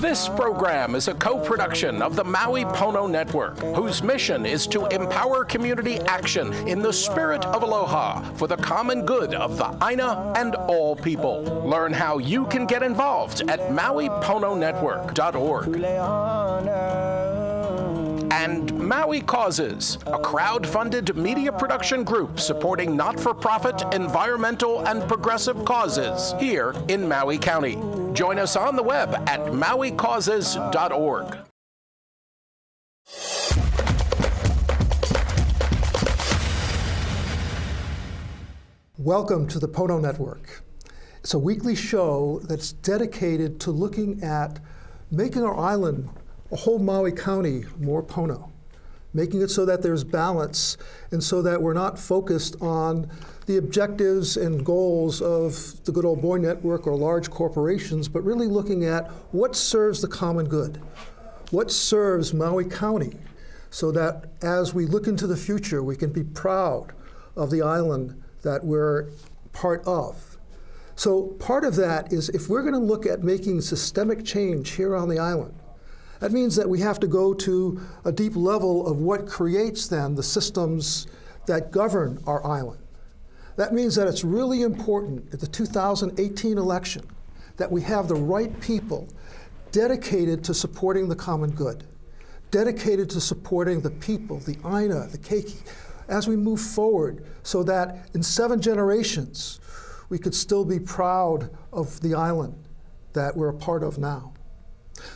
This program is a co-production of the Maui Pono Network, whose mission is to empower community action in the spirit of aloha for the common good of the Aina and all people. Learn how you can get involved at mauipononetwork.org. And Maui Causes, a crowd-funded media production group supporting not-for-profit, environmental, and progressive causes here in Maui County. Join us on the web at mauicauses.org. Welcome to the Pono Network. It's a weekly show that's dedicated to looking at making our island, a whole Maui County, more Pono, making it so that there's balance and so that we're not focused on the objectives and goals of the good old boy network or large corporations, but really looking at what serves the common good, what serves Maui County, so that as we look into the future, we can be proud of the island that we're part of. So part of that is if we're going to look at making systemic change here on the island, that means that we have to go to a deep level of what creates then the systems that govern our island. That means that it's really important at the 2018 election that we have the right people dedicated to supporting the common good, dedicated to supporting the people, the Aina, the Keiki, as we move forward so that in 7 generations, we could still be proud of the island that we're a part of now.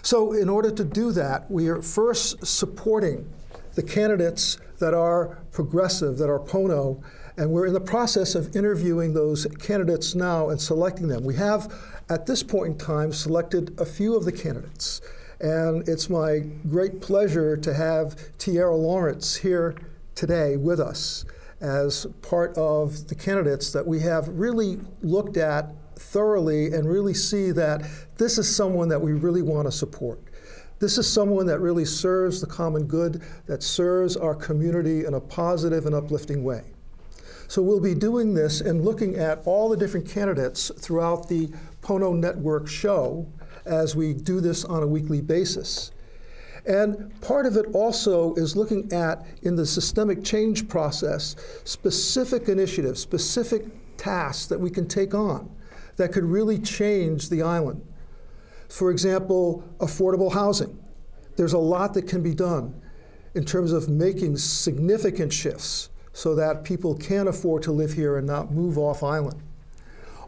So in order to do that, we are first supporting the candidates that are progressive, that are Pono, and we're in the process of interviewing those candidates now and selecting them. We have, at this point in time, selected a few of the candidates, and it's my great pleasure to have Tiare Lawrence here today with us as part of the candidates that we have really looked at thoroughly and really see that this is someone that we really want to support. This is someone that really serves the common good, that serves our community in a positive and uplifting way. So we'll be doing this and looking at all the different candidates throughout the Pono Network show as we do this on a weekly basis. And part of it also is looking at, in the systemic change process, specific initiatives, specific tasks that we can take on that could really change the island. For example, affordable housing. There's a lot that can be done in terms of making significant shifts so that people can afford to live here and not move off island.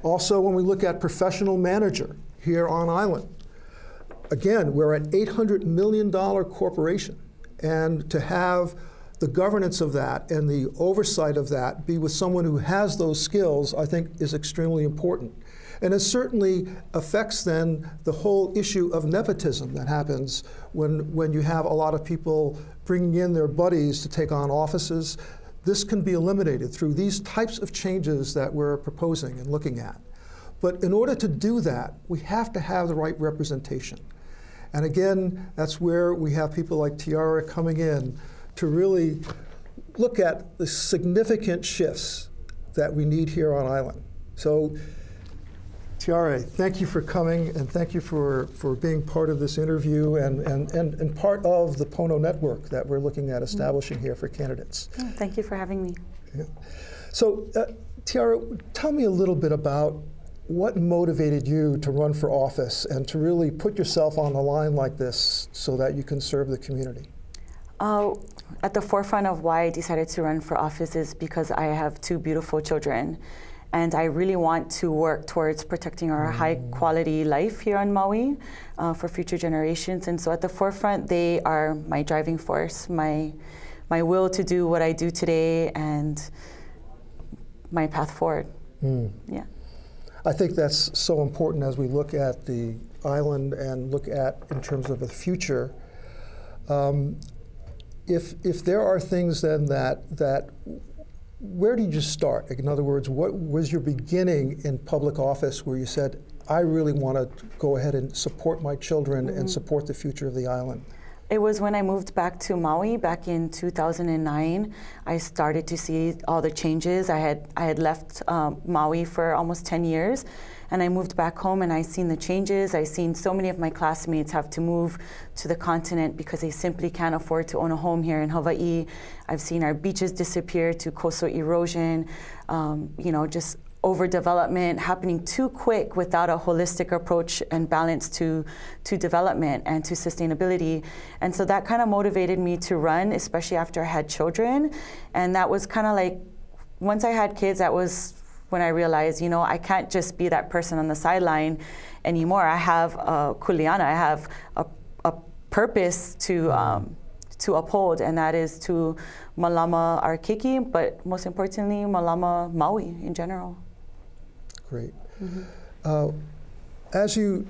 Also, when we look at professional manager here on island, again, we're an $800 million corporation, and to have the governance of that and the oversight of that be with someone who has those skills, I think is extremely important. And it certainly affects then the whole issue of nepotism that happens when you have a lot of people bringing in their buddies to take on offices. This can be eliminated through these types of changes that we're proposing and looking at. But in order to do that, we have to have the right representation. And again, that's where we have people like Tiare coming in to really look at the significant shifts that we need here on island. So, Tiare, thank you for coming, and thank you for being part of this interview and part of the Pono Network that we're looking at establishing here for candidates. Oh, thank you for having me. Yeah. So, Tiare, tell me a little bit about what motivated you to run for office and to really put yourself on the line like this so that you can serve the community? At the forefront of why I decided to run for office is because I have 2 beautiful children. And I really want to work towards protecting our high quality life here on Maui for future generations. And so at the forefront, they are my driving force, my will to do what I do today and my path forward. Yeah. I think that's so important as we look at the island and look at in terms of the future. If there are things then that where did you start? In other words, what was your beginning in public office where you said, I really want to go ahead and support my children and support the future of the island? It was when I moved back to Maui back in 2009. I started to see all the changes. I had left Maui for almost 10 years, and I moved back home, and I seen the changes. I seen so many of my classmates have to move to the continent because they simply can't afford to own a home here in Hawaii. I've seen our beaches disappear to coastal erosion, just overdevelopment happening too quick without a holistic approach and balance to development and to sustainability. And so that kind of motivated me to run, especially after I had children. And that was kind of like, once I had kids, that was when I realized, I can't just be that person on the sideline anymore. I have a kuleana, I have a purpose to uphold, and that is to malama our keiki, but most importantly, malama Maui in general. Great. As you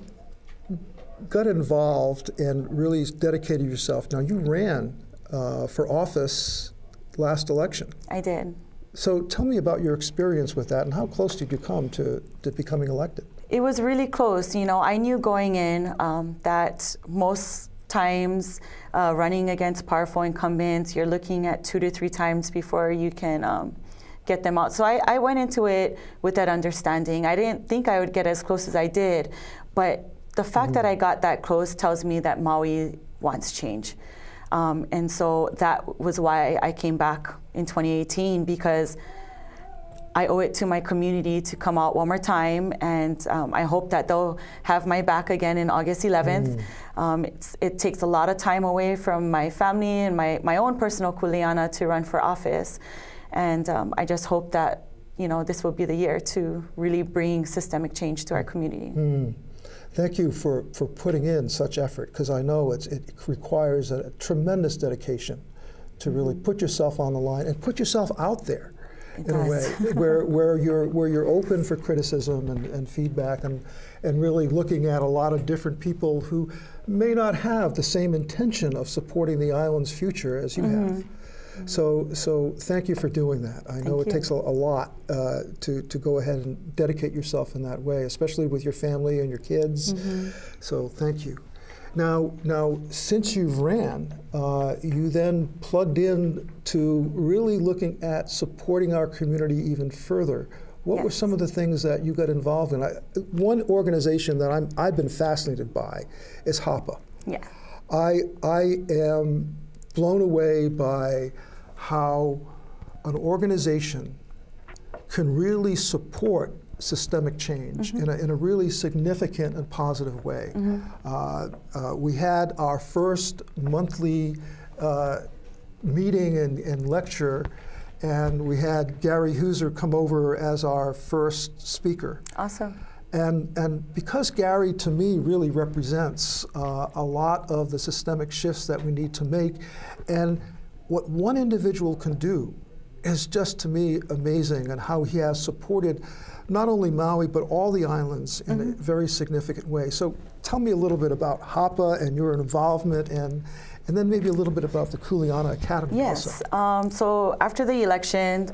got involved and really dedicated yourself, now you ran for office last election. I did. So tell me about your experience with that and how close did you come to becoming elected? It was really close. I knew going in that most times running against powerful incumbents, you're looking at 2 to 3 times before you can get them out. So I went into it with that understanding. I didn't think I would get as close as I did, but the fact that I got that close tells me that Maui wants change. And so that was why I came back in 2018, because I owe it to my community to come out one more time, and I hope that they'll have my back again in August 11th. It takes a lot of time away from my family and my own personal kuleana to run for office. And I just hope that, this will be the year to really bring systemic change to our community. Thank you for putting in such effort, because I know it requires a tremendous dedication to really put yourself on the line and put yourself out there in a way where you're open for criticism and feedback and really looking at a lot of different people who may not have the same intention of supporting the island's future as you have. So thank you for doing that. I know it takes a lot to go ahead and dedicate yourself in that way, especially with your family and your kids. So thank you. Now, since you've ran, you then plugged in to really looking at supporting our community even further. What were some of the things that you got involved in? One organization that I've been fascinated by is HAPA. Yeah. I am blown away by how an organization can really support systemic change in a really significant and positive way. We had our first monthly meeting and lecture, and we had Gary Hooser come over as our first speaker. Awesome. And because Gary, to me, really represents a lot of the systemic shifts that we need to make, and what one individual can do is just, to me, amazing, and how he has supported not only Maui, but all the islands in a very significant way. So tell me a little bit about HAPA and your involvement, and then maybe a little bit about the Kuleana Academy also. Yes, so after the election,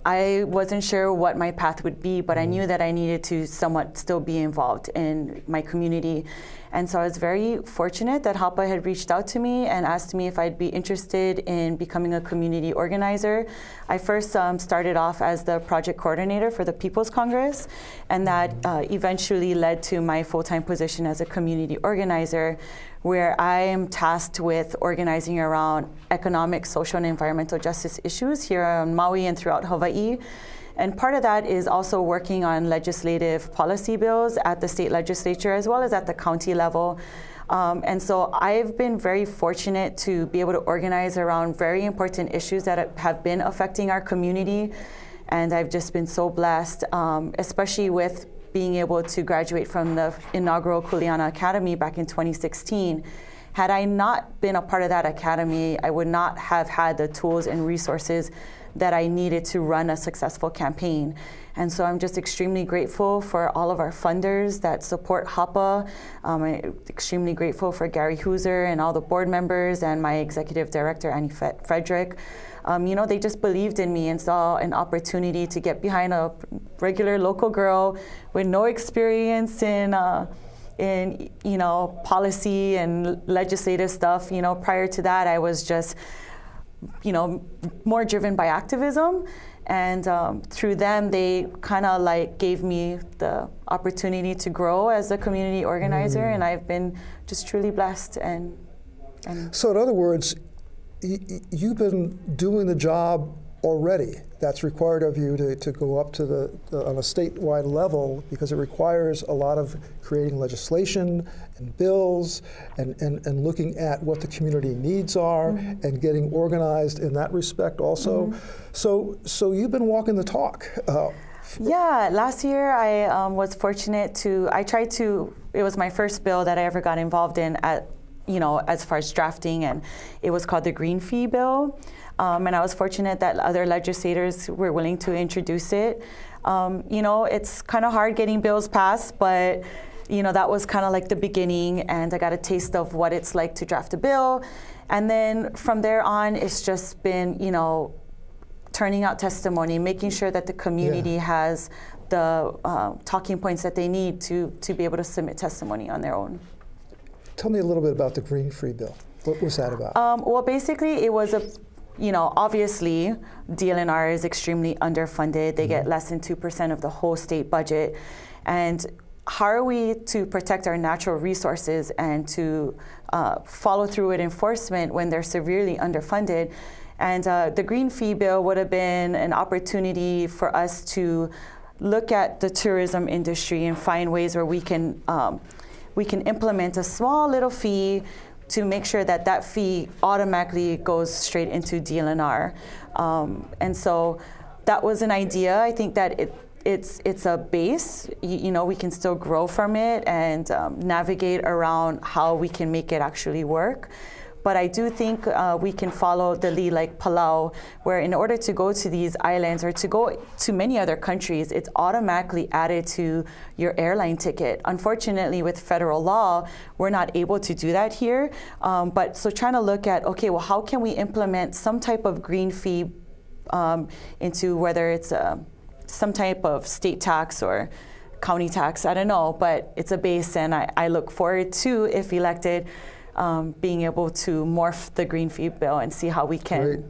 I wasn't sure what my path would be, but I knew that I needed to somewhat still be involved in my community. And so I was very fortunate that HAPA had reached out to me and asked me if I'd be interested in becoming a community organizer. I first started off as the project coordinator for the People's Congress, and that eventually led to my full-time position as a community organizer, where I am tasked with organizing around economic, social, and environmental justice issues here on Maui and throughout Hawaii. And part of that is also working on legislative policy bills at the state legislature as well as at the county level. And so I've been very fortunate to be able to organize around very important issues that have been affecting our community. And I've just been so blessed, especially with being able to graduate from the inaugural Kuleana Academy back in 2016. Had I not been a part of that academy, I would not have had the tools and resources that I needed to run a successful campaign. And so I'm just extremely grateful for all of our funders that support HAPA. I'm extremely grateful for Gary Hooser and all the board members and my executive director, Annie Frederick. They just believed in me and saw an opportunity to get behind a regular local girl with no experience in in, policy and legislative stuff. Prior to that, I was just, more driven by activism. And through them, they kind of like gave me the opportunity to grow as a community organizer, and I've been just truly blessed. And so, in other words, you've been doing the job already that's required of you to go up to on a statewide level, because it requires a lot of creating legislation and bills and looking at what the community needs are and getting organized in that respect also. So you've been walking the talk. Yeah, last year I was fortunate it was my first bill that I ever got involved in as far as drafting, and it was called the Green Fee Bill. And I was fortunate that other legislators were willing to introduce it. It's kind of hard getting bills passed, but that was kind of like the beginning, and I got a taste of what it's like to draft a bill. And then from there on, it's just been, turning out testimony, making sure that the community has the talking points that they need to be able to submit testimony on their own. Tell me a little bit about the Green Free Bill. What was that about? Well, basically, it was obviously, DLNR is extremely underfunded. They get less than 2% of the whole state budget. And how are we to protect our natural resources and to follow through with enforcement when they're severely underfunded? And the Green Fee Bill would have been an opportunity for us to look at the tourism industry and find ways where we can implement a small little fee to make sure that fee automatically goes straight into DLNR. And so that was an idea. I think that it's a base. We can still grow from it and navigate around how we can make it actually work. But I do think we can follow the lead like Palau, where in order to go to these islands or to go to many other countries, it's automatically added to your airline ticket. Unfortunately, with federal law, we're not able to do that here. But so trying to look at, okay, well, how can we implement some type of green fee into whether it's some type of state tax or county tax, I don't know, but it's a base, and I look forward to, if elected, being able to morph the Green Fee Bill and see how we can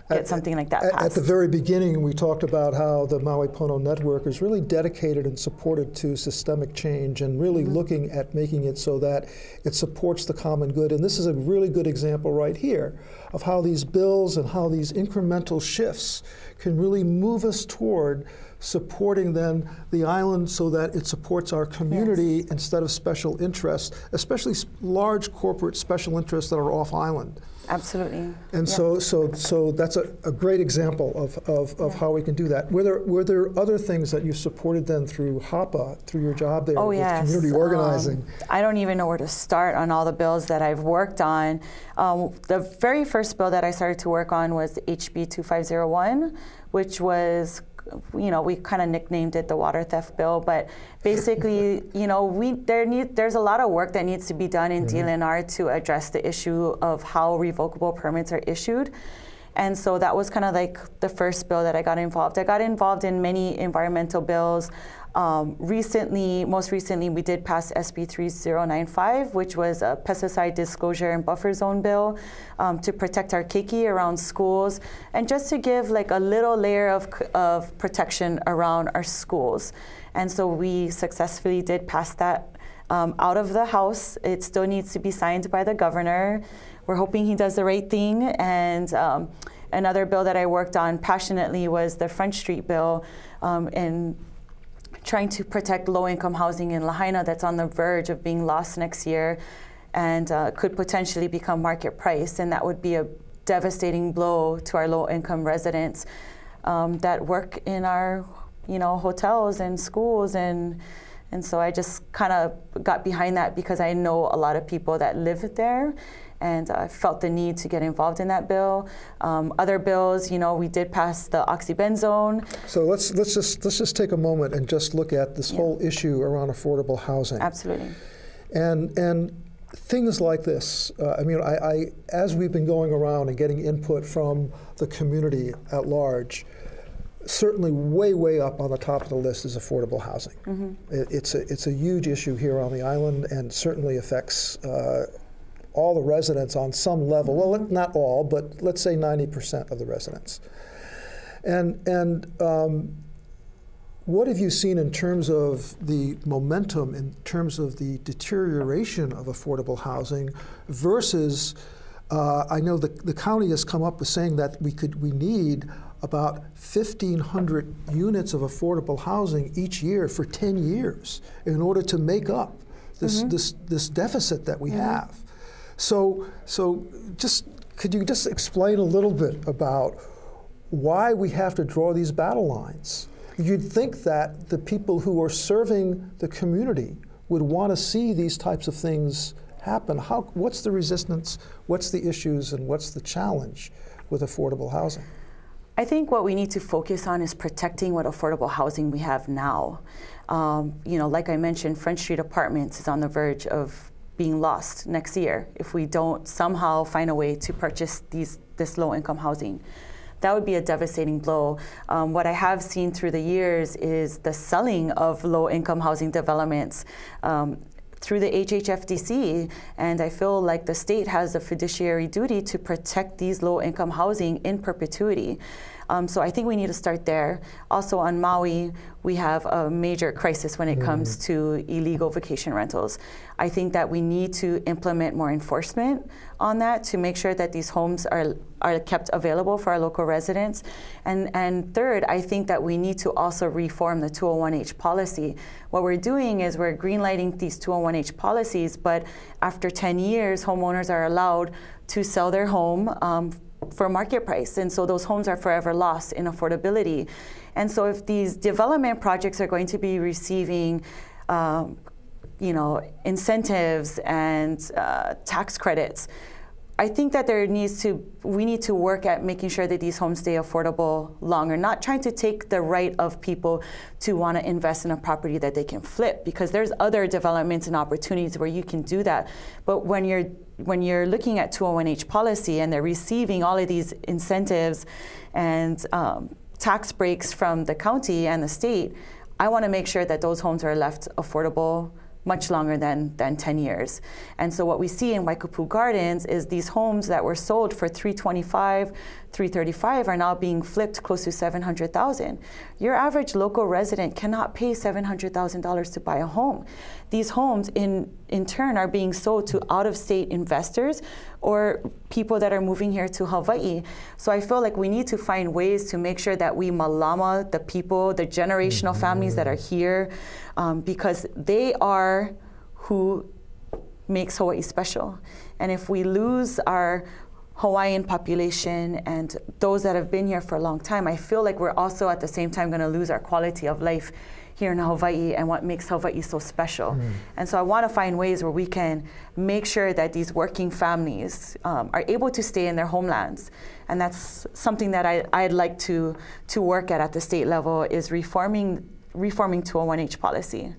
get something like that passed. At the very beginning, we talked about how the Maui Pono Network is really dedicated and supported to systemic change and really looking at making it so that it supports the common good. And this is a really good example right here of how these bills and how these incremental shifts can really move us toward supporting then the island so that it supports our community instead of special interests, especially large corporate special interests that are off island. Absolutely. And so that's a great example of how we can do that. Were there other things that you supported then through HAPA, through your job there with community organizing? I don't even know where to start on all the bills that I've worked on. The very first bill that I started to work on was HB 2501, which was, we kind of nicknamed it the water theft bill, but basically, there's a lot of work that needs to be done in DLNR to address the issue of how revocable permits are issued. And so that was kind of like the first bill that I got involved. I got involved in many environmental bills. Most recently, we did pass SB 3095, which was a pesticide disclosure and buffer zone bill to protect our keiki around schools, and just to give like a little layer of protection around our schools. And so we successfully did pass that out of the House. It still needs to be signed by the governor. We're hoping he does the right thing. And another bill that I worked on passionately was the Front Street bill, and trying to protect low-income housing in Lahaina that's on the verge of being lost next year and could potentially become market price. And that would be a devastating blow to our low-income residents that work in our hotels and schools. And so I just kind of got behind that because I know a lot of people that live there, and I felt the need to get involved in that bill. Other bills, we did pass the oxybenzone. So let's just take a moment and just look at this whole issue around affordable housing. Absolutely. And things like this. I as we've been going around and getting input from the community at large, certainly way up on the top of the list is affordable housing. It's a huge issue here on the island, and certainly affects all the residents on some level. Well, not all, but let's say 90% of the residents. And what have you seen in terms of the momentum, in terms of the deterioration of affordable housing versus, I know the county has come up with saying that we need about 1,500 units of affordable housing each year for 10 years in order to make up this deficit that we have. So could you just explain a little bit about why we have to draw these battle lines? You'd think that the people who are serving the community would want to see these types of things happen. What's the resistance, what's the issues, and what's the challenge with affordable housing? I think what we need to focus on is protecting what affordable housing we have now. Like I mentioned, Front Street Apartments is on the verge of being lost next year if we don't somehow find a way to purchase this low-income housing. That would be a devastating blow. What I have seen through the years is the selling of low-income housing developments through the HHFDC, and I feel like the state has a fiduciary duty to protect these low-income housing in perpetuity. So I think we need to start there. Also on Maui, we have a major crisis when it comes to illegal vacation rentals. I think that we need to implement more enforcement on that to make sure that these homes are kept available for our local residents. And third, I think that we need to also reform the 201H policy. What we're doing is we're greenlighting these 201H policies, but after 10 years, homeowners are allowed to sell their home for market price, and so those homes are forever lost in affordability. And so if these development projects are going to be receiving incentives and tax credits, I think that we need to work at making sure that these homes stay affordable longer, not trying to take the right of people to want to invest in a property that they can flip, because there's other developments and opportunities where you can do that. But when you're looking at 201H policy and they're receiving all of these incentives and tax breaks from the county and the state, I want to make sure that those homes are left affordable much longer than 10 years. And so what we see in Waikupu Gardens is these homes that were sold for $325,000, $335,000 are now being flipped close to $700,000. Your average local resident cannot pay $700,000 to buy a home. These homes in turn are being sold to out-of-state investors or people that are moving here to Hawaii. So I feel like we need to find ways to make sure that we malama the people, the generational families that are here, because they are who makes Hawaii special. And if we lose our Hawaiian population and those that have been here for a long time, I feel like we're also at the same time going to lose our quality of life here in Hawaii and what makes Hawaii so special. And so I want to find ways where we can make sure that these working families are able to stay in their homelands. And that's something that I'd like to work at the state level, is reforming 201H policy.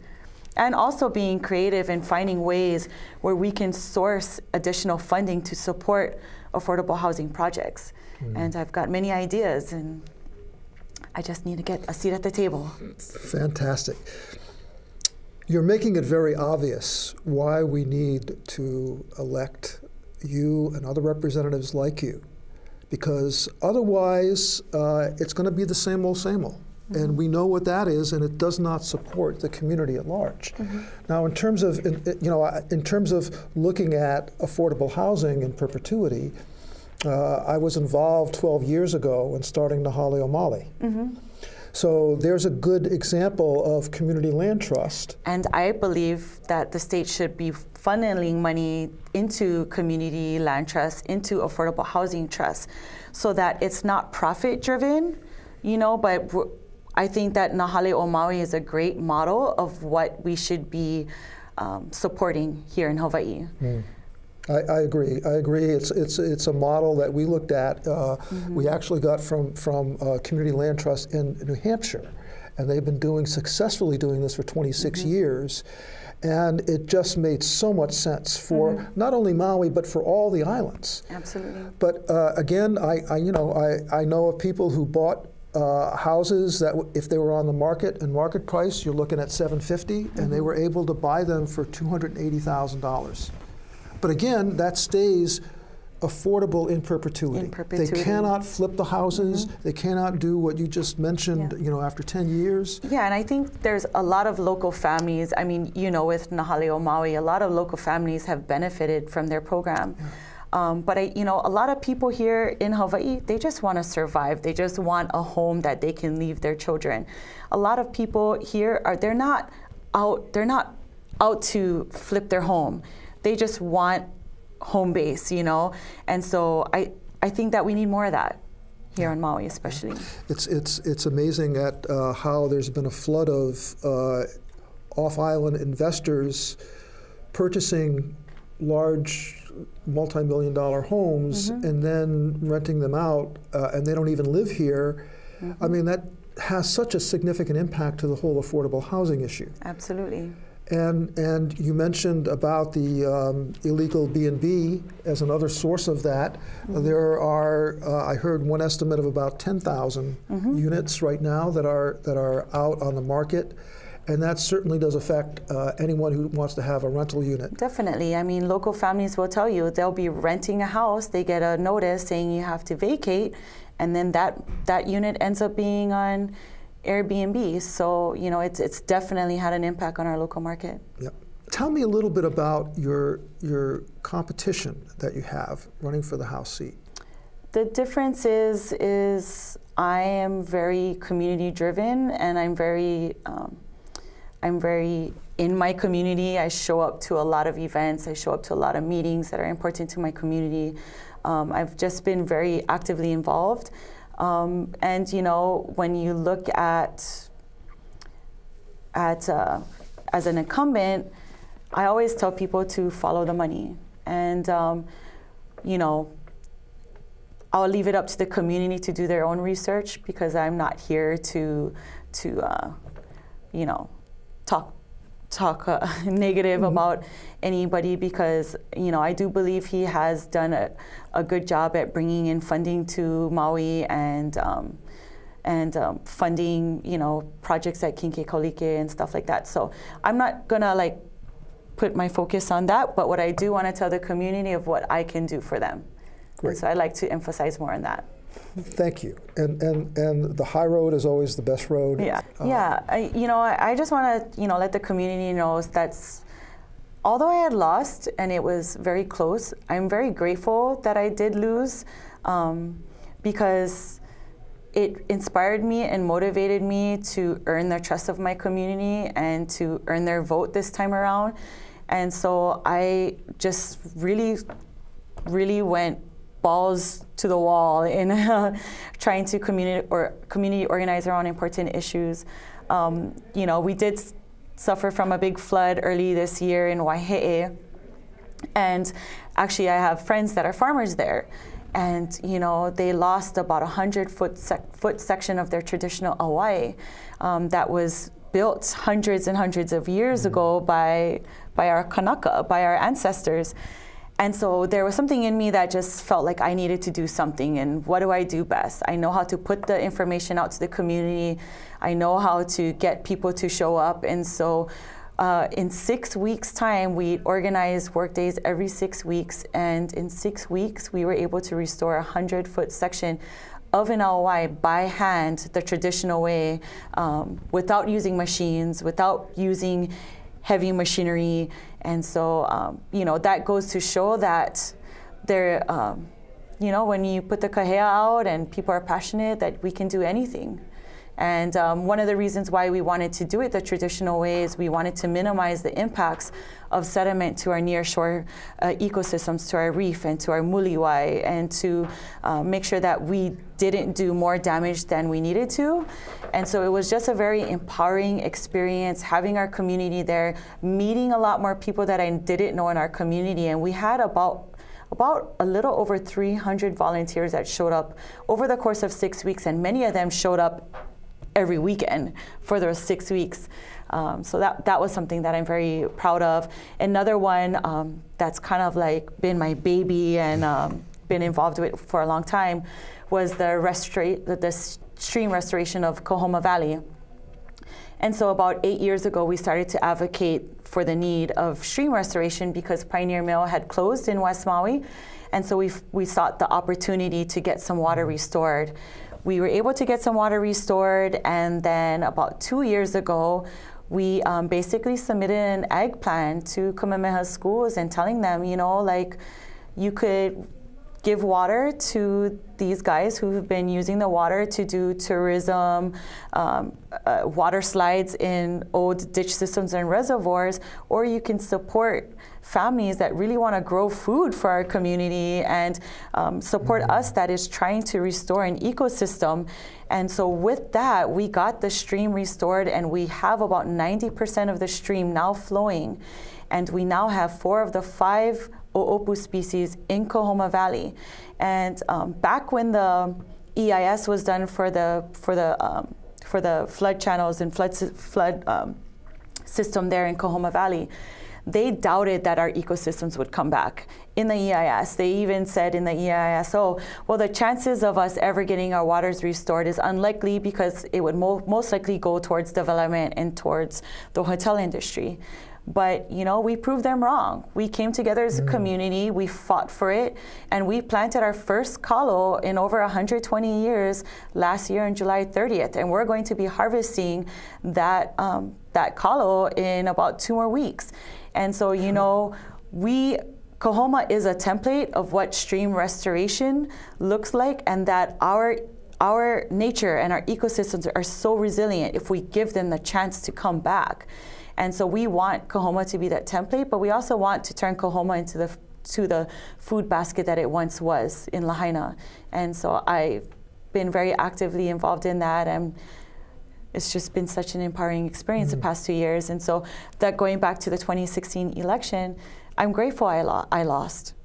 And also being creative and finding ways where we can source additional funding to support affordable housing projects. And I've got many ideas, and I just need to get a seat at the table. Fantastic. You're making it very obvious why we need to elect you and other representatives like you, because otherwise it's going to be the same old, same old. And we know what that is, and it does not support the community at large. Now, in terms of looking at affordable housing in perpetuity, I was involved 12 years ago in starting Nahale o Maui. So there's a good example of community land trust. And I believe that the state should be funneling money into community land trusts, into affordable housing trusts, so that it's not profit driven, but I think that Nahale o Maui is a great model of what we should be supporting here in Hawaii. I agree. It's a model that we looked at. We actually got from Community Land Trust in New Hampshire, and they've been successfully doing this for 26 years. And it just made so much sense for not only Maui, but for all the islands. Absolutely. But again, I know of people who bought houses that if they were on the market and market price, you're looking at $750, and they were able to buy them for $280,000. But again, that stays affordable in perpetuity. They cannot flip the houses. They cannot do what you just mentioned, after 10 years. Yeah, and I think there's a lot of local families. I mean, with Nahaleo Maui, a lot of local families have benefited from their program. Yeah. But a lot of people here in Hawaii, they just want to survive. They just want a home that they can leave their children. A lot of people here they're not out to flip their home. They just want home base, And so I think that we need more of that here on Maui, especially. It's amazing at how there's been a flood of off-island investors purchasing large multi-million-dollar homes and then renting them out, and they don't even live here. I mean, that has such a significant impact to the whole affordable housing issue. Absolutely. And you mentioned about the illegal B&B as another source of that. There are, I heard one estimate of about 10,000 units right now that are out on the market. And that certainly does affect anyone who wants to have a rental unit. Definitely. I mean, local families will tell you they'll be renting a house, they get a notice saying you have to vacate, and then that unit ends up being on Airbnb. So, it's definitely had an impact on our local market. Yep. Tell me a little bit about your competition that you have running for the House seat. The difference is I am very community driven, and I'm very in my community. I show up to a lot of events. I show up to a lot of meetings that are important to my community. I've just been very actively involved. And when you look at as an incumbent, I always tell people to follow the money. And I'll leave it up to the community to do their own research, because I'm not here to talk negative about anybody, because I do believe he has done a good job at bringing in funding to Maui and funding projects at Kinke Kaulike and stuff like that. So I'm not gonna put my focus on that, but what I do want to tell the community of what I can do for them. Great. And so I like to emphasize more on that. Thank you. And the high road is always the best road. Yeah. I just want to let the community know that although I had lost and it was very close, I'm very grateful that I did lose, because it inspired me and motivated me to earn the trust of my community and to earn their vote this time around. And so I just really went balls to the wall in trying to community organize around important issues. We did suffer from a big flood early this year in Waihe'e, and actually I have friends that are farmers there, and they lost about 100-foot section of their traditional awai that was built hundreds and hundreds of years ago by our Kanaka, by our ancestors. And so there was something in me that just felt like I needed to do something. And what do I do best? I know how to put the information out to the community. I know how to get people to show up. And so in 6 weeks' time, we organized work days every 6 weeks. And in 6 weeks, we were able to restore a 100-foot section of an awai by hand, the traditional way, without using machines, without using heavy machinery. And so, that goes to show that there, when you put the kahea out and people are passionate, that we can do anything. And one of the reasons why we wanted to do it the traditional way is we wanted to minimize the impacts of sediment to our nearshore ecosystems, to our reef and to our muliwai, and to make sure that we didn't do more damage than we needed to. And so it was just a very empowering experience, having our community there, meeting a lot more people that I didn't know in our community. And we had about a little over 300 volunteers that showed up over the course of 6 weeks, and many of them showed up every weekend for those 6 weeks. So that was something that I'm very proud of. Another one that's kind of been my baby and been involved with for a long time was the stream restoration of Kahoma Valley. And so about 8 years ago, we started to advocate for the need of stream restoration because Pioneer Mill had closed in West Maui. And so we sought the opportunity to get some water restored. We were able to get some water restored, and then about 2 years ago, we basically submitted an ag plan to Kamehameha schools and telling them, you know, like, you could give water to these guys who have been using the water to do tourism, water slides in old ditch systems and reservoirs, or you can support families that really want to grow food for our community and support us that is trying to restore an ecosystem. And so with that, we got the stream restored, and we have about 90% of the stream now flowing. And we now have 4 of the 5 o'opu species in Kahoma Valley. And back when the EIS was done for the flood channels and flood system there in Kahoma Valley, they doubted that our ecosystems would come back. In the EIS, they even said in the EIS, oh, well, the chances of us ever getting our waters restored is unlikely because it would most likely go towards development and towards the hotel industry. But, you know, we proved them wrong. We came together as a community, we fought for it, and we planted our first kalo in over 120 years last year on July 30th. And we're going to be harvesting that kalo in about 2 more weeks. And so, you know, Kahoma is a template of what stream restoration looks like, and that our nature and our ecosystems are so resilient if we give them the chance to come back. And so we want Kahoma to be that template, but we also want to turn Kahoma into the food basket that it once was in Lahaina. And so I've been very actively involved in that, and it's just been such an empowering experience the past 2 years. And so that going back to the 2016 election, I'm grateful I lost,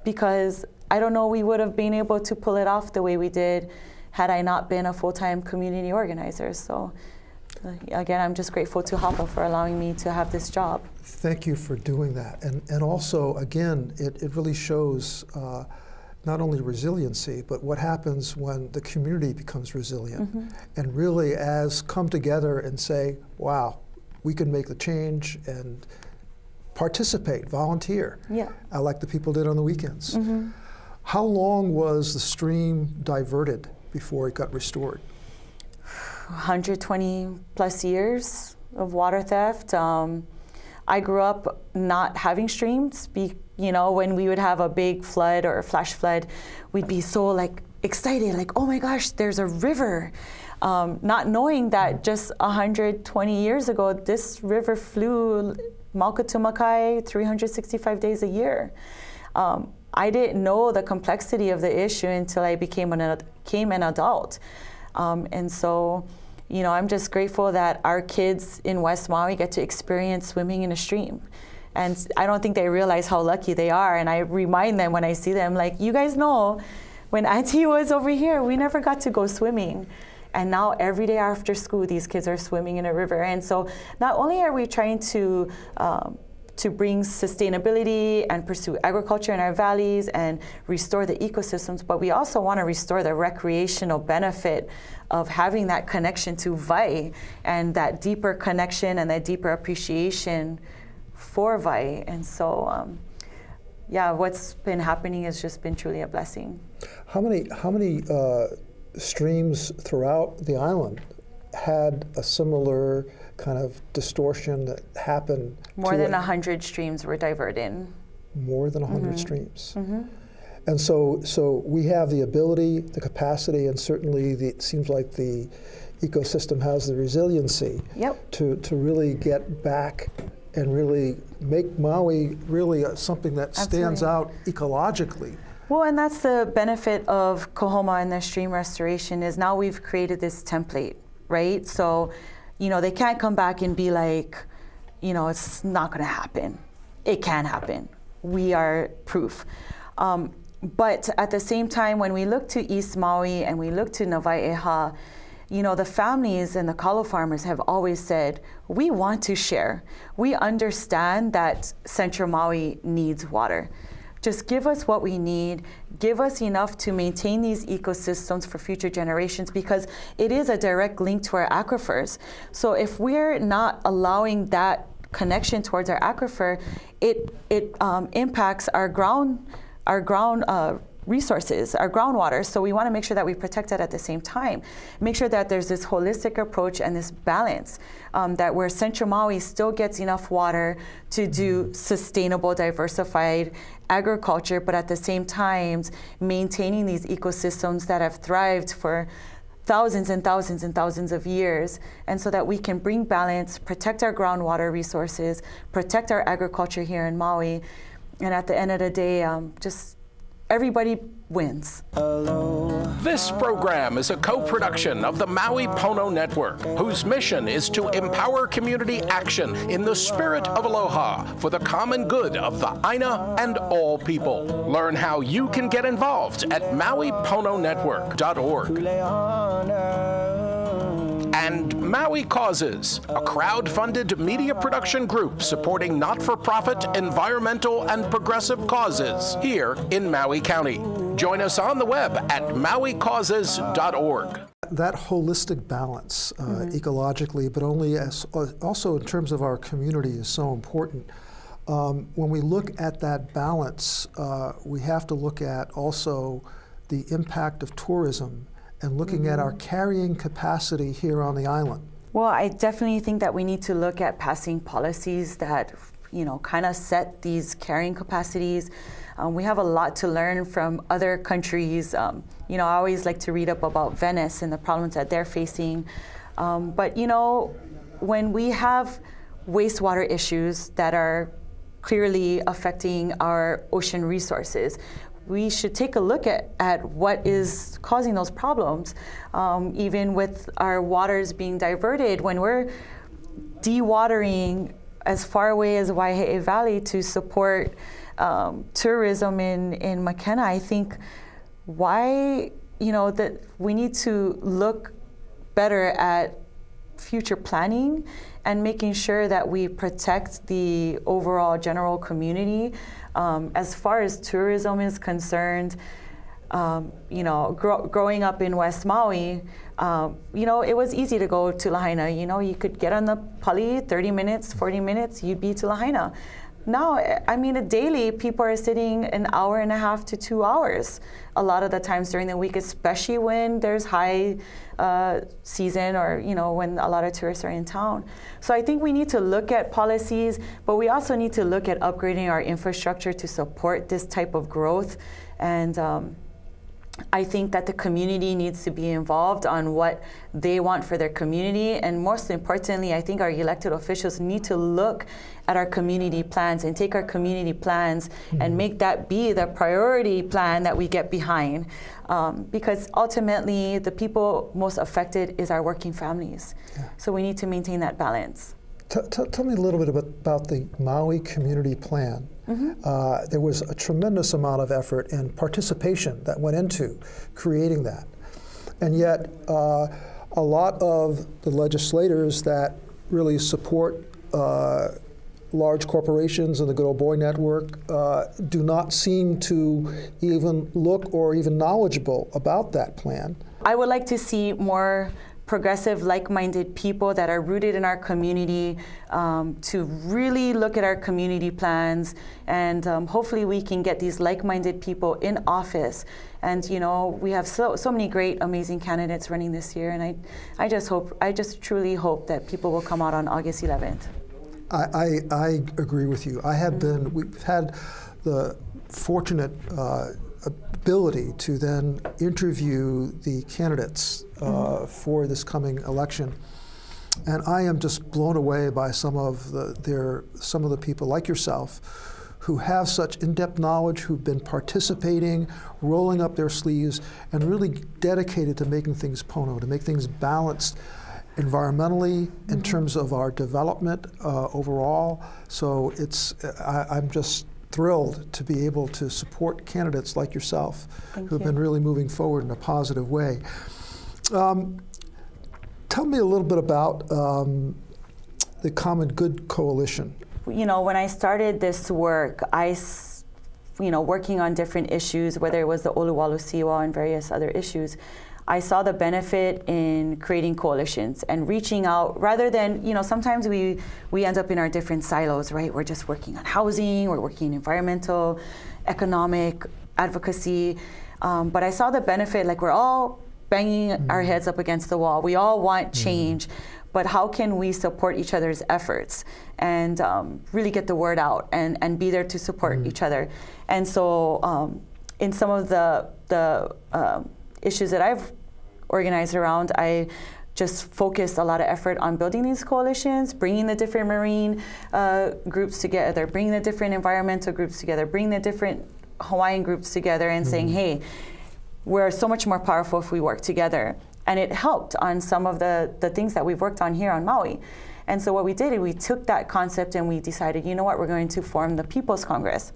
because I don't know we would have been able to pull it off the way we did had I not been a full-time community organizer. So again, I'm just grateful to Hapa for allowing me to have this job. Thank you for doing that. And also, again, it really shows not only resiliency, but what happens when the community becomes resilient and really come together and say, wow, we can make the change and participate, volunteer, like the people did on the weekends. How long was the stream diverted before it got restored? 120 plus years of water theft. I grew up not having streams. You know, when we would have a big flood or a flash flood, we'd be so like excited, like, oh my gosh, there's a river. Not knowing that just 120 years ago, this river flew Mauka to Makai 365 days a year. I didn't know the complexity of the issue until I became an adult. And so, you know, I'm just grateful that our kids in West Maui get to experience swimming in a stream. And I don't think they realize how lucky they are. And I remind them when I see them, like, you guys know, when Auntie was over here, we never got to go swimming. And now every day after school, these kids are swimming in a river. And so not only are we trying to bring sustainability and pursue agriculture in our valleys and restore the ecosystems, but we also want to restore the recreational benefit of having that connection to Vai and that deeper connection and that deeper appreciation for Vai. And so, yeah, what's been happening has just been truly a blessing. How many streams throughout the island had a similar kind of distortion that happened? More than 100 streams were diverted. More than 100 streams. And so we have the ability, the capacity, and certainly it seems like the ecosystem has the resiliency to really get back and really make Maui really something that stands out ecologically. Well, and that's the benefit of Kahoma and the stream restoration is now we've created this template, right? So, you know, they can't come back and be like, you know, it's not going to happen. It can happen. We are proof. But at the same time, when we look to East Maui and we look to Nawai'eha, you know, the families and the kalo farmers have always said, we want to share. We understand that Central Maui needs water. Just give us what we need, give us enough to maintain these ecosystems for future generations, because it is a direct link to our aquifers. So if we're not allowing that connection towards our aquifer, it impacts our ground resources, our groundwater. So we want to make sure that we protect that at the same time. Make sure that there's this holistic approach and this balance, that where Central Maui still gets enough water to do sustainable, diversified agriculture, but at the same time maintaining these ecosystems that have thrived for thousands and thousands and thousands of years, and so that we can bring balance, protect our groundwater resources, protect our agriculture here in Maui, and at the end of the day, just everybody wins. This program is a co-production of the Maui Pono Network, whose mission is to empower community action in the spirit of aloha for the common good of the Aina and all people. Learn how you can get involved at mauipononetwork.org. And Maui Causes, a crowd-funded media production group supporting not-for-profit, environmental, and progressive causes here in Maui County. Join us on the web at mauicauses.org. That holistic balance, ecologically, but also in terms of our community, is so important. When we look at that balance, we have to look at also the impact of tourism and looking at our carrying capacity here on the island. Well, I definitely think that we need to look at passing policies that, kind of set these carrying capacities. We have a lot to learn from other countries. I always like to read up about Venice and the problems that they're facing. But when we have wastewater issues that are clearly affecting our ocean resources, we should take a look at what is causing those problems. Even with our waters being diverted, when we're dewatering as far away as Waihe'e Valley to support tourism in McKenna, I think that we need to look better at future planning and making sure that we protect the overall general community. As far as tourism is concerned, growing up in West Maui, it was easy to go to Lahaina. You could get on the pali, 30 minutes, 40 minutes, you'd be to Lahaina. Now, daily, people are sitting an hour and a half to 2 hours a lot of the times during the week, especially when there's high season or, when a lot of tourists are in town. So I think we need to look at policies, but we also need to look at upgrading our infrastructure to support this type of growth. And I think that the community needs to be involved on what they want for their community. And most importantly, I think our elected officials need to look at our community plans and take our community plans and make that be the priority plan that we get behind. Because ultimately, the people most affected is our working families. Yeah. So we need to maintain that balance. Tell me a little bit about the Maui Community Plan. There was a tremendous amount of effort and participation that went into creating that. And yet, a lot of the legislators that really support large corporations and the Good Old Boy Network do not seem to even look or even knowledgeable about that plan. I would like to see more progressive, like-minded people that are rooted in our community to really look at our community plans, and hopefully we can get these like-minded people in office. And we have so many great, amazing candidates running this year, and I just truly hope that people will come out on August 11th. I agree with you. We've had the fortunate ability to then interview the candidates for this coming election, and I am just blown away by some of the people like yourself who have such in-depth knowledge, who've been participating, rolling up their sleeves, and really dedicated to making things Pono, to make things balanced environmentally, in terms of our development overall. So I'm just thrilled to be able to support candidates like yourself who have been really moving forward in a positive way. Tell me a little bit about the Common Good Coalition. When I started this work, I working on different issues, whether it was the Oluwalu Siwa and various other issues, I saw the benefit in creating coalitions and reaching out rather than, sometimes we end up in our different silos, right? We're just working on housing, we're working in environmental, economic, advocacy. But I saw the benefit, like we're all banging our heads up against the wall. We all want change, but how can we support each other's efforts and really get the word out and be there to support each other? And so in some of the issues that I've organized around, I just focused a lot of effort on building these coalitions, bringing the different marine groups together, bringing the different environmental groups together, bringing the different Hawaiian groups together and saying, hey, we're so much more powerful if we work together. And it helped on some of the things that we've worked on here on Maui. And so what we did is we took that concept and we decided, you know what, we're going to form the People's Congress.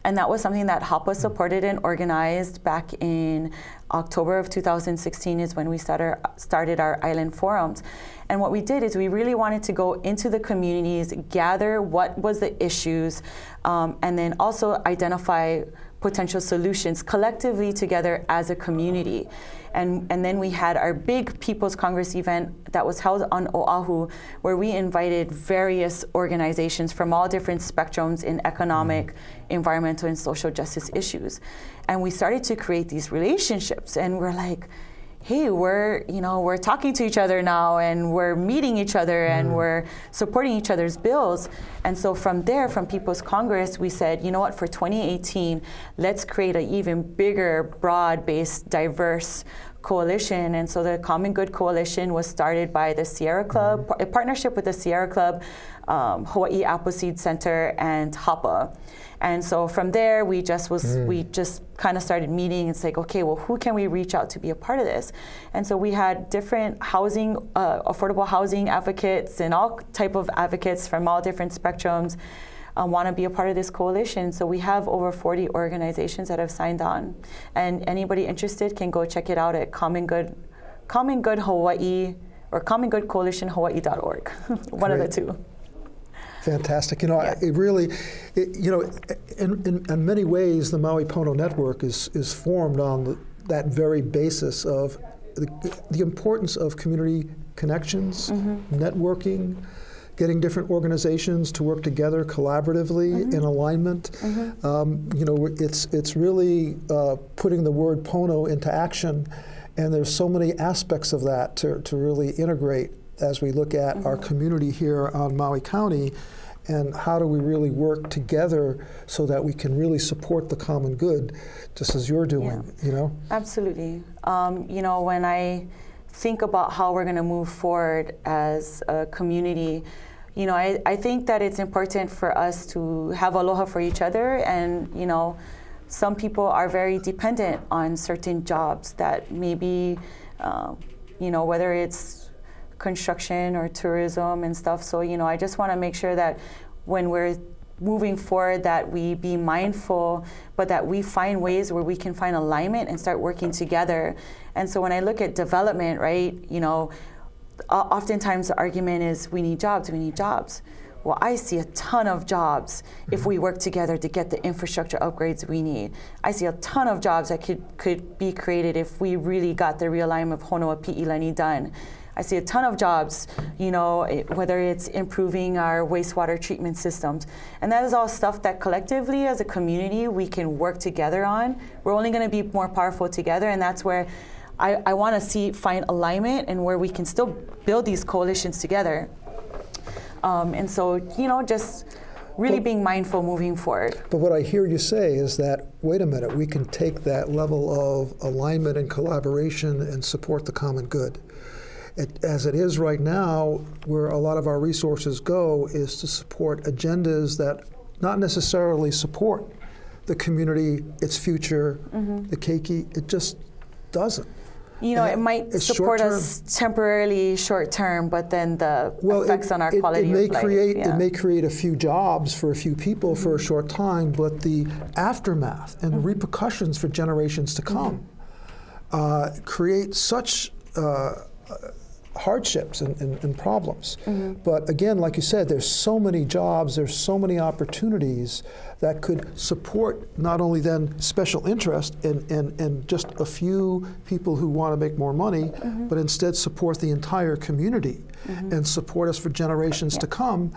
And that was something that HAPA supported and organized back in October of 2016 is when we started our island forums. And what we did is we really wanted to go into the communities, gather what was the issues, and then also identify potential solutions collectively together as a community. And then we had our big People's Congress event that was held on Oahu, where we invited various organizations from all different spectrums in economic, environmental, and social justice issues. And we started to create these relationships, and we're like, hey, we're talking to each other now, and we're meeting each other, and we're supporting each other's bills. And so from there, from People's Congress, we said, you know what, for 2018, let's create an even bigger, broad-based, diverse coalition. And so the Common Good Coalition was started by the Sierra Club, a partnership with the Sierra Club, Hawaii Appleseed Center, and HAPA. And so from there, we just kind of started meeting. It's like, okay, well, who can we reach out to be a part of this? And so we had different housing, affordable housing advocates and all type of advocates from all different spectrums want to be a part of this coalition. So we have over 40 organizations that have signed on. And anybody interested can go check it out at Common Good Hawaii or commongoodcoalitionhawaii.org, one of the two. Fantastic. It really, in many ways, the Maui Pono Network is formed on that very basis of the importance of community connections, networking, getting different organizations to work together collaboratively in alignment. It's really putting the word Pono into action, and there's so many aspects of that to really integrate as we look at our community here on Maui County, and how do we really work together so that we can really support the common good, just as you're doing, Absolutely. When I think about how we're going to move forward as a community, I think that it's important for us to have aloha for each other, and, some people are very dependent on certain jobs that maybe, whether it's construction or tourism and stuff. So, I just want to make sure that when we're moving forward that we be mindful, but that we find ways where we can find alignment and start working together. And so when I look at development, right, oftentimes the argument is we need jobs. Well, I see a ton of jobs if we work together to get the infrastructure upgrades we need. I see a ton of jobs that could be created if we really got the realignment of Honua Pi'ilani done. I see a ton of jobs, whether it's improving our wastewater treatment systems. And that is all stuff that collectively as a community we can work together on. We're only going to be more powerful together, and that's where I want to find alignment and where we can still build these coalitions together. And so, just really being mindful moving forward. But what I hear you say is that, wait a minute, we can take that level of alignment and collaboration and support the common good. As it is right now, where a lot of our resources go is to support agendas that not necessarily support the community, its future, the keiki. It just doesn't. It might support us temporarily, short term, but then the effects on our quality of life. It may create a few jobs for a few people for a short time, but the aftermath and the repercussions for generations to come create such hardships and problems. But again, like you said, there's so many jobs, there's so many opportunities that could support not only then special interest and just a few people who want to make more money, but instead support the entire community and support us for generations to come.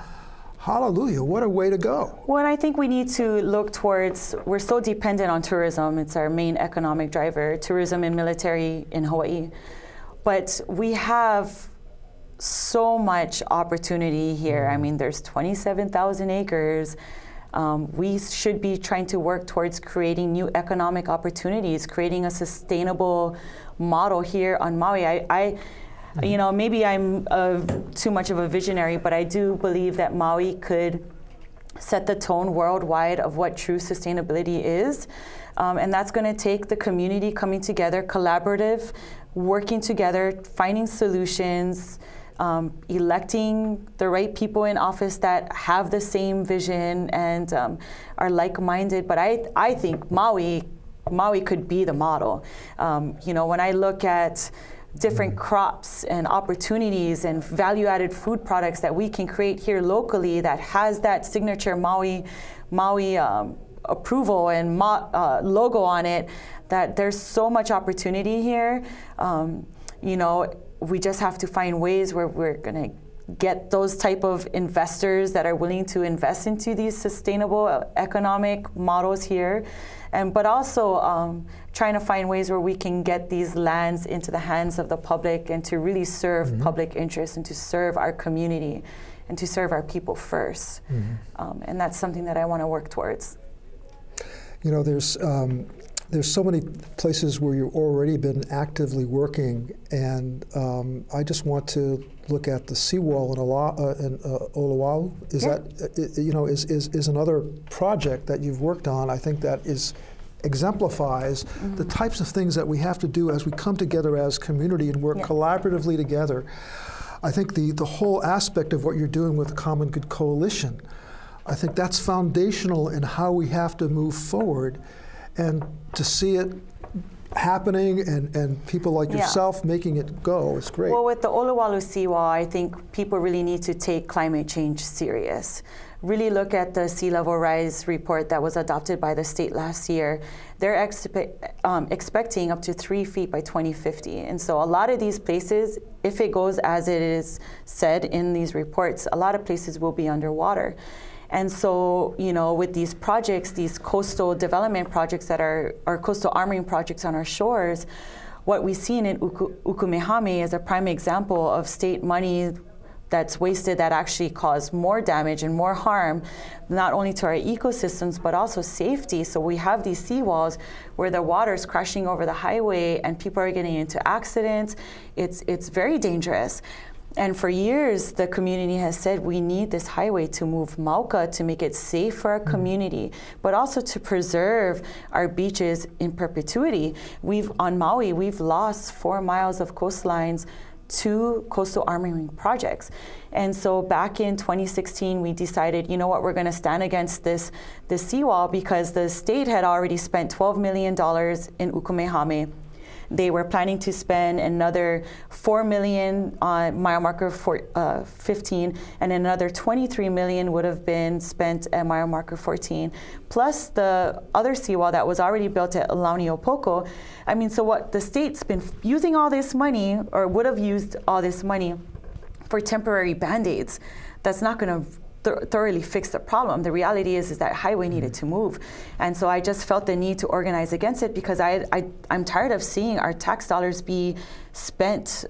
Hallelujah, what a way to go. Well, I think we need to look towards, we're so dependent on tourism. It's our main economic driver, tourism and military in Hawaii. But we have so much opportunity here. I mean, there's 27,000 acres. We should be trying to work towards creating new economic opportunities, creating a sustainable model here on Maui. You know, maybe I'm too much of a visionary, but I do believe that Maui could set the tone worldwide of what true sustainability is. And that's going to take the community coming together, collaborative, working together, finding solutions, electing the right people in office that have the same vision and are like-minded. But I think Maui could be the model. You know, when I look at different crops and opportunities and value-added food products that we can create here locally that has that signature Maui approval and logo on it, that there's so much opportunity here. You know, we just have to find ways where we're going to get those type of investors that are willing to invest into these sustainable economic models here. But also trying to find ways where we can get these lands into the hands of the public and to really serve public interest and to serve our community and to serve our people first. And that's something that I want to work towards. You know, there's so many places where you've already been actively working, and I just want to look at the seawall in Olowalu. Is that, you know, is another project that you've worked on. I think that exemplifies the types of things that we have to do as we come together as community and work collaboratively together. I think the whole aspect of what you're doing with the Common Good Coalition, I think that's foundational in how we have to move forward, and to see it happening and people like yourself making it go, it's great. Well, with the Olowalu seawall, I think people really need to take climate change serious. Really look at the sea level rise report that was adopted by the state last year. They're expecting up to 3 feet by 2050. And so a lot of these places, if it goes as it is said in these reports, a lot of places will be underwater. And so, you know, with these projects, these coastal development projects that are coastal armoring projects on our shores, what we've seen in Ukumehame is a prime example of state money that's wasted that actually cause more damage and more harm, not only to our ecosystems, but also safety. So we have these seawalls where the water is crashing over the highway and people are getting into accidents. It's very dangerous. And for years, the community has said we need this highway to move Mauka to make it safe for our community, but also to preserve our beaches in perpetuity. On Maui, we've lost 4 miles of coastlines to coastal armoring projects. And so back in 2016, we decided, you know what, we're going to stand against this seawall because the state had already spent $12 million in Ukumehame. They were planning to spend another $4 million on mile marker 15, and another $23 million would have been spent at mile marker 14, plus the other seawall that was already built at Launiopoko. I mean, so what the state's been using all this money, or would have used all this money for temporary Band-Aids, that's not going to thoroughly fix the problem. The reality is that highway needed to move. And so I just felt the need to organize against it because I'm tired of seeing our tax dollars be spent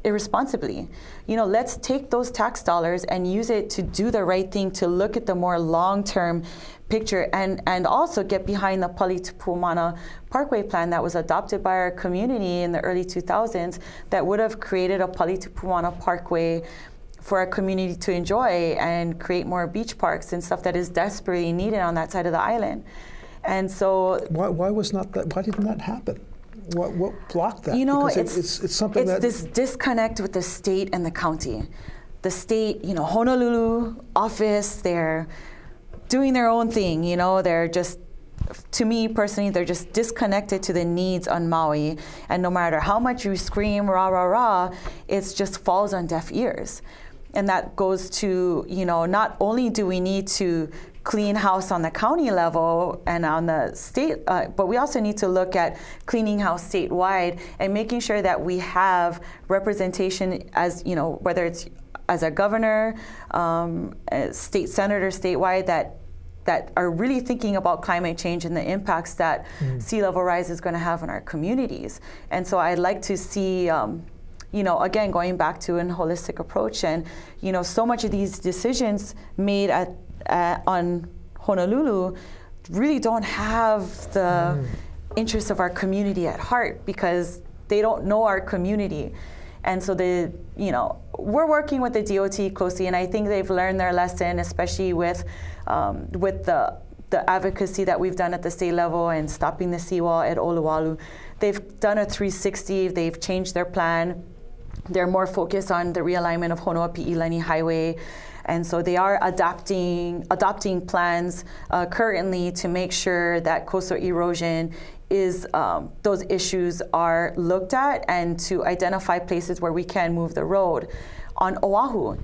irresponsibly. You know, let's take those tax dollars and use it to do the right thing, to look at the more long-term picture and also get behind the Palitupumana Parkway plan that was adopted by our community in the early 2000s that would have created a Palitupumana Parkway for our community to enjoy and create more beach parks and stuff that is desperately needed on that side of the island. And so why didn't that happen? What blocked that? You know, because it's something that this disconnect with the state and the county. The state, you know, Honolulu office, they're doing their own thing, you know, they're just to me personally, they're just disconnected to the needs on Maui. And no matter how much you scream, rah, rah, rah, it just falls on deaf ears. And that goes to, not only do we need to clean house on the county level and on the state, but we also need to look at cleaning house statewide and making sure that we have representation as, whether it's as a governor, a state senator statewide that are really thinking about climate change and the impacts that sea level rise is going to have on our communities. And so I'd like to see, again, going back to a holistic approach, and so much of these decisions made on Honolulu really don't have the interests of our community at heart, because they don't know our community. And so we're working with the DOT closely, and I think they've learned their lesson, especially with the advocacy that we've done at the state level and stopping the seawall at Oluwalu. They've done a 360. They've changed their plan. They're more focused on the realignment of Honoapi'ilani Highway. And so they are adopting plans currently to make sure that coastal erosion is, those issues are looked at, and to identify places where we can move the road. On Oahu,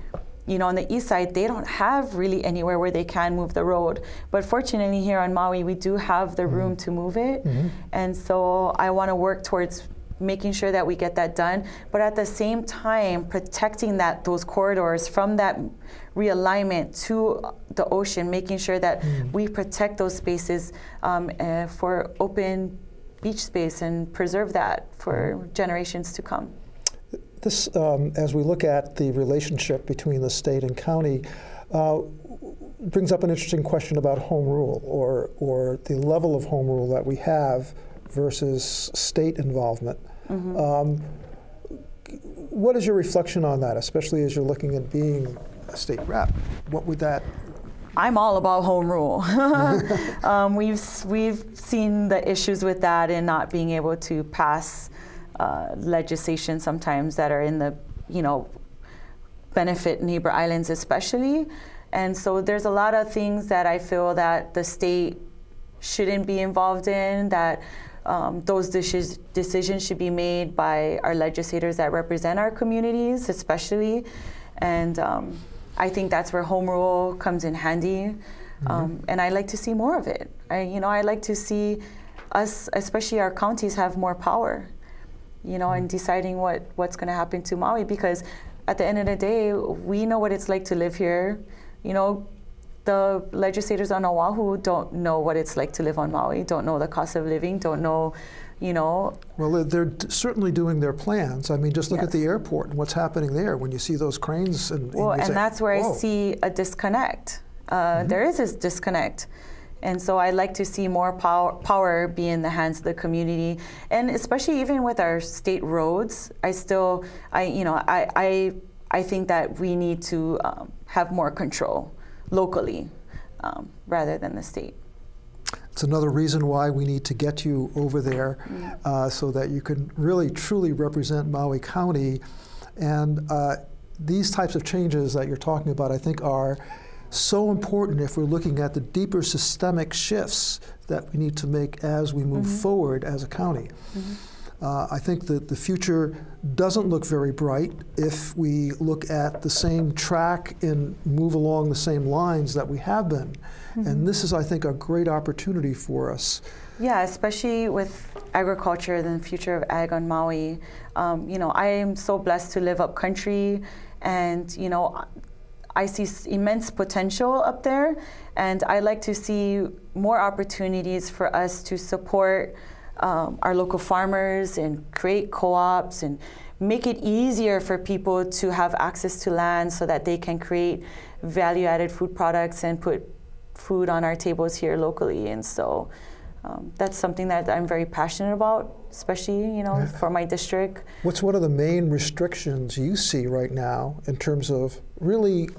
on the east side, they don't have really anywhere where they can move the road. But fortunately here on Maui, we do have the room to move it. And so I want to work towards making sure that we get that done, but at the same time protecting those corridors from that realignment to the ocean, making sure that we protect those spaces for open beach space and preserve that for generations to come. This, as we look at the relationship between the state and county, brings up an interesting question about home rule, or the level of home rule that we have versus state involvement. What is your reflection on that, especially as you're looking at being a state rep? What would that? I'm all about home rule. We've seen the issues with that and not being able to pass legislation sometimes that are in the, benefit neighbor islands especially. And so there's a lot of things that I feel that the state shouldn't be involved in, that those decisions should be made by our legislators that represent our communities, especially. And I think that's where home rule comes in handy. And I like to see more of it. I like to see us, especially our counties, have more power, in deciding what's going to happen to Maui. Because at the end of the day, we know what it's like to live here. The legislators on Oahu don't know what it's like to live on Maui, don't know the cost of living, don't know, Well, they're certainly doing their plans. I mean, just look at the airport and what's happening there when you see those cranes. And that's where whoa. I see a disconnect. There is this disconnect. And so I like to see more power be in the hands of the community. And especially even with our state roads, I think that we need to have more control locally rather than the state. It's another reason why we need to get you over there so that you can really truly represent Maui County. And these types of changes that you're talking about, I think, are so important if we're looking at the deeper systemic shifts that we need to make as we move forward as a county. I think that the future doesn't look very bright if we look at the same track and move along the same lines that we have been. And this is, I think, a great opportunity for us. Yeah, especially with agriculture and the future of ag on Maui. I am so blessed to live up country, and I see immense potential up there, and I like to see more opportunities for us to support our local farmers and create co-ops and make it easier for people to have access to land so that they can create value-added food products and put food on our tables here locally. And so that's something that I'm very passionate about, especially for my district. What's one of the main restrictions you see right now in terms of really,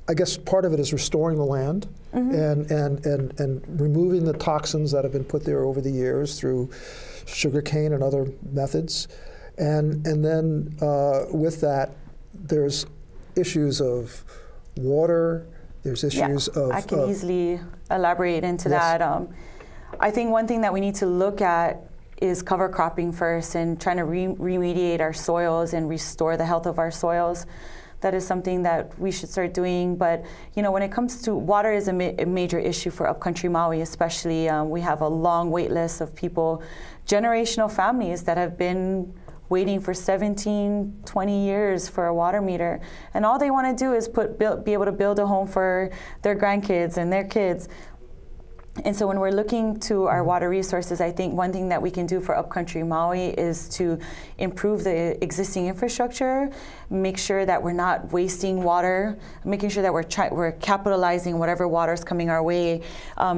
I guess part of it is restoring the land and removing the toxins that have been put there over the years through sugarcane and other methods. And then with that, there's issues of water, There's issues of... I can easily elaborate into that. I think one thing that we need to look at is cover cropping first and trying to remediate our soils and restore the health of our soils. That is something that we should start doing. But when it comes to water, is a major issue for upcountry Maui, especially. We have a long wait list of people, generational families that have been waiting for 17, 20 years for a water meter. And all they want to do is be able to build a home for their grandkids and their kids. And so when we're looking to our water resources, I think one thing that we can do for upcountry Maui is to improve the existing infrastructure, make sure that we're not wasting water, making sure that we're capitalizing whatever water is coming our way.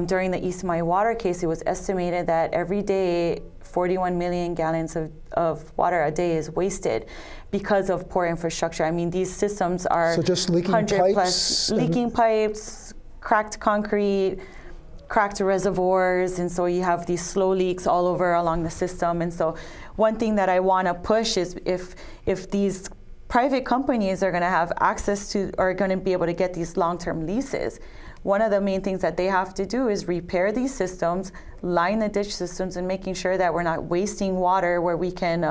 During the East Maui water case, it was estimated that every day 41 million gallons of water a day is wasted because of poor infrastructure. I mean, these systems are so just leaking 100 pipes plus leaking pipes, cracked concrete, cracked reservoirs, and so you have these slow leaks all over along the system. And so one thing that I want to push is if these private companies are going to have access to, or going to be able to get these long-term leases, one of the main things that they have to do is repair these systems, line the ditch systems, and making sure that we're not wasting water, where we can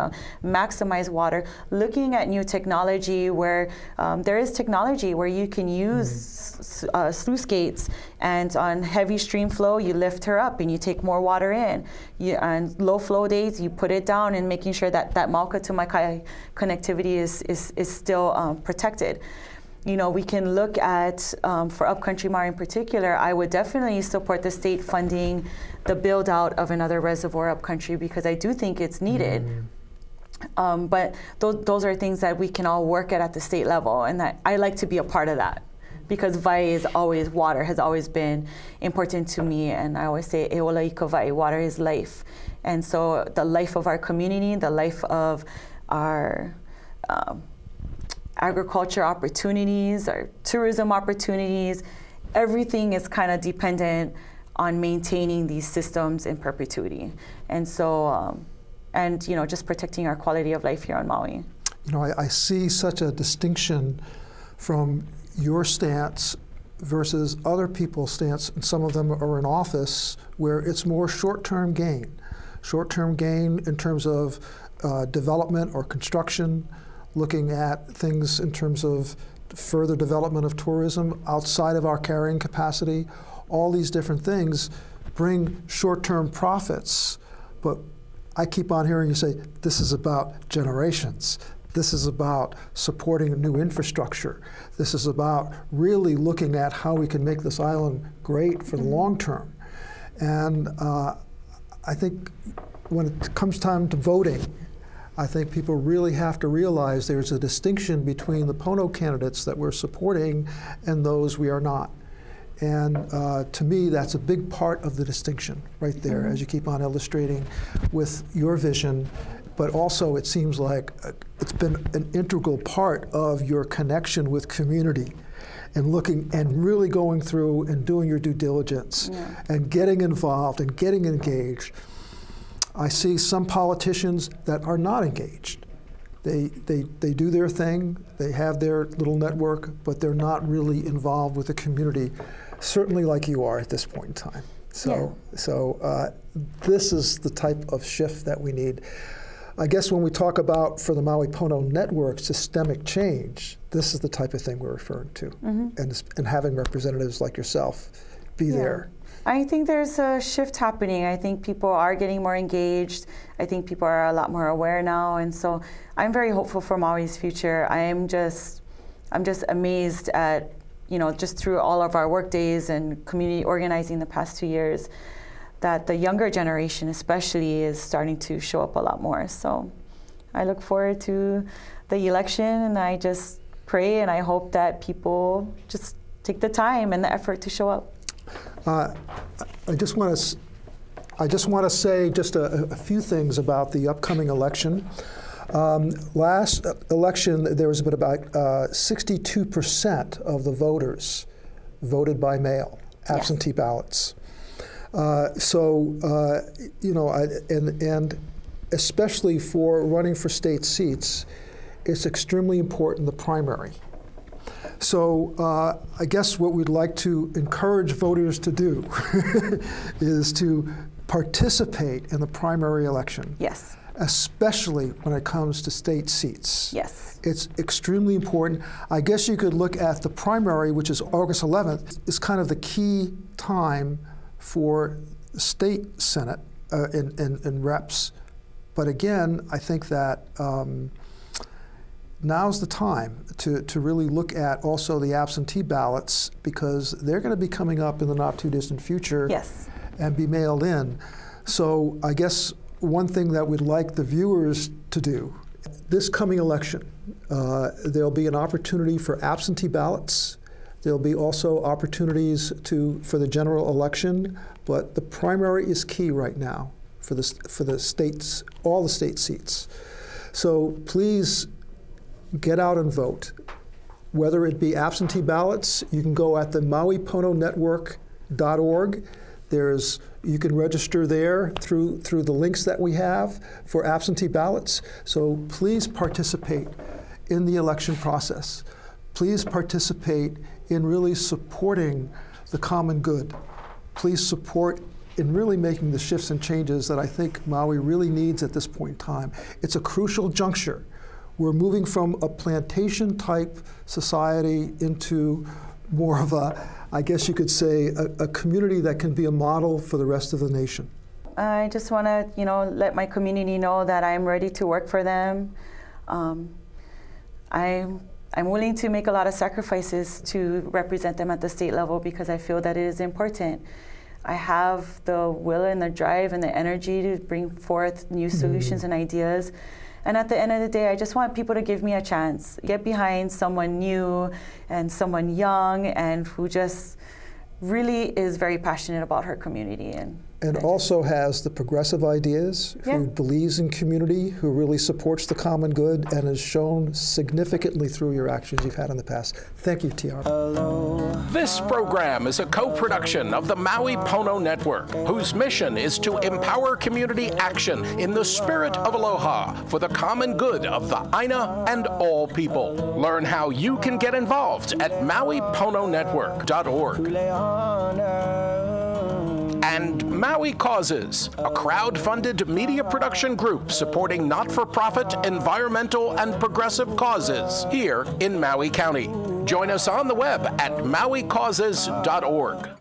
maximize water. Looking at new technology where there is technology where you can use sluice gates, and on heavy stream flow, you lift her up and you take more water in. On low flow days, you put it down, and making sure that Mauka to Maikai connectivity is still protected. We can look at, for upcountry Maui in particular, I would definitely support the state funding the build out of another reservoir upcountry, because I do think it's needed. But those are things that we can all work at the state level, and that I like to be a part of that, because water has always been important to me. And I always say, e ola ika vai, water is life. And so the life of our community, the life of our agriculture opportunities, our tourism opportunities, everything is kind of dependent on maintaining these systems in perpetuity. And so, just protecting our quality of life here on Maui. I see such a distinction from your stance versus other people's stance, and some of them are in office, where it's more short-term gain. Short-term gain in terms of development or construction, looking at things in terms of further development of tourism outside of our carrying capacity. All these different things bring short-term profits, but I keep on hearing you say, this is about generations. This is about supporting new infrastructure. This is about really looking at how we can make this island great for the long term. And I think when it comes time to voting, I think people really have to realize there's a distinction between the Pono candidates that we're supporting and those we are not. And to me, that's a big part of the distinction right there, as you keep on illustrating with your vision. But also, it seems like it's been an integral part of your connection with community, and looking and really going through and doing your due diligence and getting involved and getting engaged. I see some politicians that are not engaged. They do their thing, they have their little network, but they're not really involved with the community, certainly like you are at this point in time. So this is the type of shift that we need. I guess when we talk about, for the Maui Pono Network, systemic change, this is the type of thing we're referring to, and having representatives like yourself be there. I think there's a shift happening. I think people are getting more engaged. I think people are a lot more aware now, and so I'm very hopeful for Maui's future. I'm just amazed at, just through all of our work days and community organizing the past 2 years, that the younger generation especially is starting to show up a lot more. So I look forward to the election, and I just pray and I hope that people just take the time and the effort to show up. I just want to say just a few things about the upcoming election. Last election, there was about 62% of the voters voted by mail, absentee ballots. And especially for running for state seats, it's extremely important, the primary. So I guess what we'd like to encourage voters to do is to participate in the primary election. Yes. Especially when it comes to state seats. Yes. It's extremely important. I guess you could look at the primary, which is August 11th, is kind of the key time for the state Senate and reps. But again, I think that now's the time to really look at also the absentee ballots, because they're going to be coming up in the not too distant future. Yes. And be mailed in. So I guess one thing that we'd like the viewers to do, this coming election, there'll be an opportunity for absentee ballots. There'll be also opportunities for the general election, but the primary is key right now for the states, all the state seats. So please get out and vote. Whether it be absentee ballots, you can go at the MauiPonoNetwork.org. You can register there through the links that we have for absentee ballots. So please participate in the election process. Please participate in really supporting the common good. Please support in really making the shifts and changes that I think Maui really needs at this point in time. It's a crucial juncture. We're moving from a plantation-type society into more of I guess you could say, a community that can be a model for the rest of the nation. I just want to, let my community know that I'm ready to work for them. I'm willing to make a lot of sacrifices to represent them at the state level because I feel that it is important. I have the will and the drive and the energy to bring forth new solutions and ideas. And at the end of the day, I just want people to give me a chance. Get behind someone new and someone young and who just really is very passionate about her community. And also has the progressive ideas, who believes in community, who really supports the common good, and has shown significantly through your actions you've had in the past. Thank you, Tiare. This program is a co-production of the Maui Pono Network, whose mission is to empower community action in the spirit of aloha for the common good of the Aina and all people. Learn how you can get involved at MauiPonoNetwork.org. And Maui Causes, a crowd-funded media production group supporting not-for-profit, environmental, and progressive causes here in Maui County. Join us on the web at MauiCauses.org.